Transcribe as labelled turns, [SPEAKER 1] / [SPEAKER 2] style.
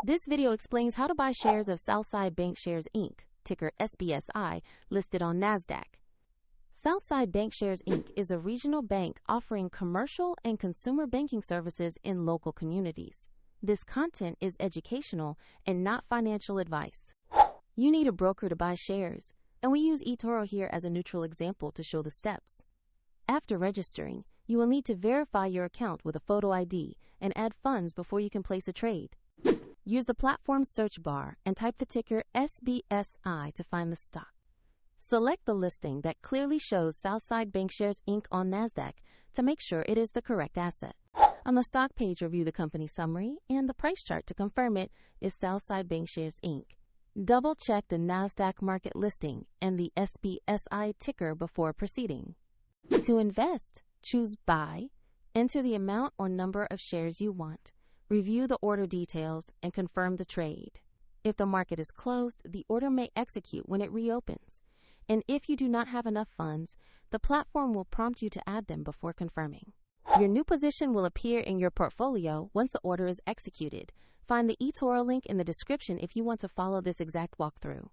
[SPEAKER 1] This video explains how to buy shares of Southside Bancshares Inc., ticker SBSI, listed on NASDAQ. Southside Bancshares Inc. is a regional bank offering commercial and consumer banking services in local communities. This content is educational and not financial advice. You need a broker to buy shares, and we use eToro here as a neutral example to show the steps. After registering, you will need to verify your account with a photo ID and add funds before you can place a trade. Use the platform's search bar and type the ticker SBSI to find the stock. Select the listing that clearly shows Southside Bancshares Inc. on NASDAQ to make sure it is the correct asset. On the stock page, review the company summary and the price chart to confirm it is Southside Bancshares Inc. Double-check the NASDAQ market listing and the SBSI ticker before proceeding. To invest, choose Buy, enter the amount or number of shares you want, review the order details, and confirm the trade. If the market is closed, the order may execute when it reopens. And if you do not have enough funds, the platform will prompt you to add them before confirming. Your new position will appear in your portfolio once the order is executed. Find the eToro link in the description if you want to follow this exact walkthrough.